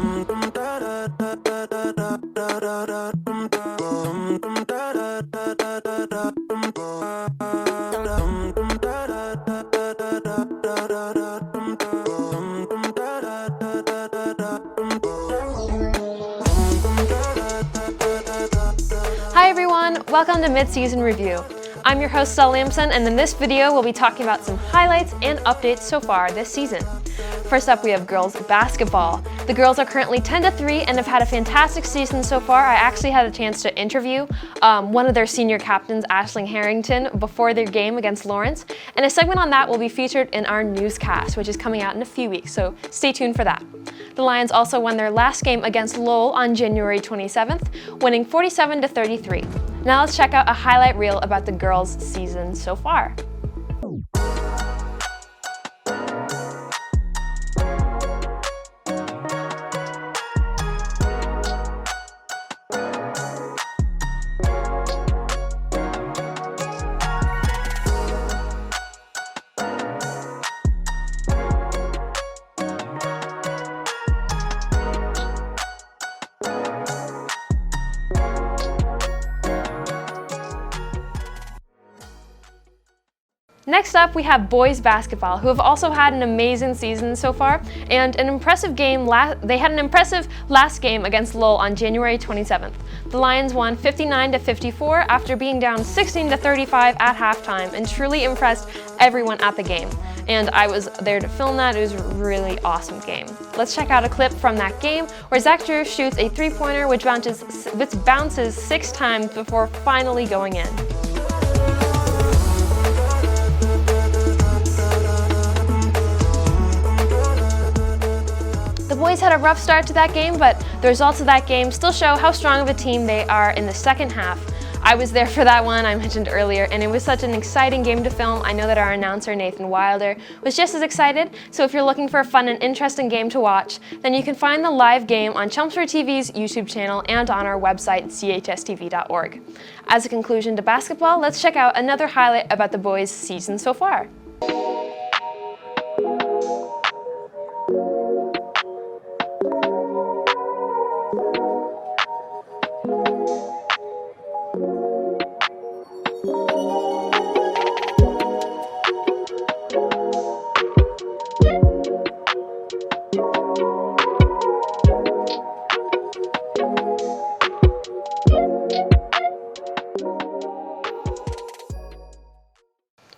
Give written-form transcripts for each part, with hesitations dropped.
Hi everyone, welcome to Mid-Season Review. I'm your host, Stella Lamson, and in this video we'll be talking about some highlights and updates so far this season. First up, we have girls basketball. The girls are currently 10-3 and have had a fantastic season so far. I actually had a chance to interview one of their senior captains, Aisling Harrington, before their game against Lawrence, and a segment on that will be featured in our newscast, which is coming out in a few weeks, so stay tuned for that. The Lions also won their last game against Lowell on January 27th, winning 47-33. Now let's check out a highlight reel about the girls' season so far. Next up, we have boys basketball, who have also had an amazing season so far, and an impressive game. They had an impressive last game against Lowell on January 27th. The Lions won 59-54 after being down 16-35 at halftime, and truly impressed everyone at the game. And I was there to film that. It was a really awesome game. Let's check out a clip from that game where Zach Drew shoots a three-pointer which bounces 6 times before finally going in. The boys had a rough start to that game, but the results of that game still show how strong of a team they are in the second half. I was there for that one I mentioned earlier, and it was such an exciting game to film. I know that our announcer, Nathan Wilder, was just as excited, so if you're looking for a fun and interesting game to watch, then you can find the live game on Chelmsford TV's YouTube channel and on our website, CHSTv.org. As a conclusion to basketball, let's check out another highlight about the boys' season so far.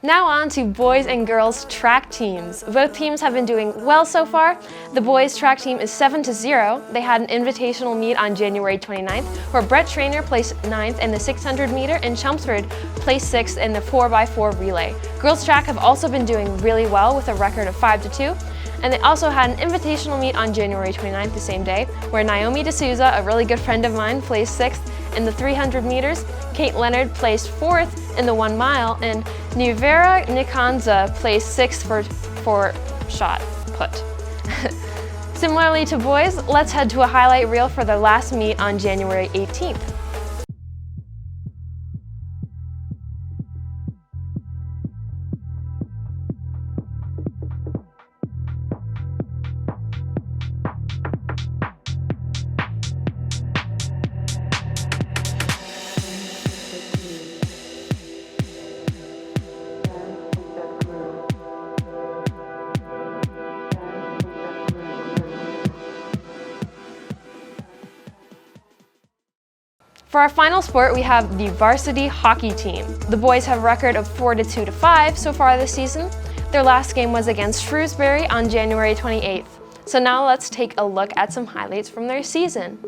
Now on to boys and girls track teams. Both teams have been doing well so far. The boys track team is 7-0. They had an invitational meet on January 29th where Brett Traynor placed 9th in the 600 meter and Chelmsford placed 6th in the 4x4 relay. Girls track have also been doing really well with a record of 5-2. And they also had an invitational meet on January 29th, the same day, where Naomi D'Souza, a really good friend of mine, placed 6th in the 300 meters, Kate Leonard placed 4th in the 1 mile, and Nivera Nikanza placed 6th for shot put. Similarly to boys, let's head to a highlight reel for the last meet on January 18th. For our final sport, we have the varsity hockey team. The boys have a record of 4-2-5 so far this season. Their last game was against Shrewsbury on January 28th. So now let's take a look at some highlights from their season.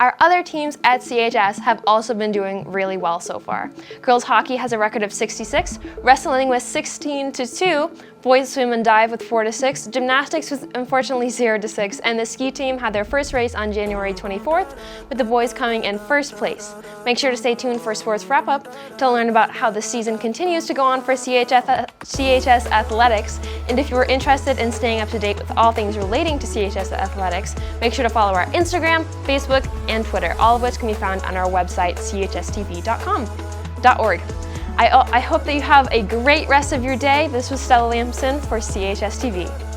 Our other teams at CHS have also been doing really well so far. Girls hockey has a record of 66, wrestling with 16-2, boys swim and dive with 4-6, gymnastics with unfortunately 0-6, and the ski team had their first race on January 24th, with the boys coming in first place. Make sure to stay tuned for Sports Wrap-Up to learn about how the season continues to go on for CHS Athletics, and if you are interested in staying up to date with all things relating to CHS Athletics, make sure to follow our Instagram, Facebook, and Twitter, all of which can be found on our website, chstv.org. I hope that you have a great rest of your day. This was Stella Lamson for CHS TV.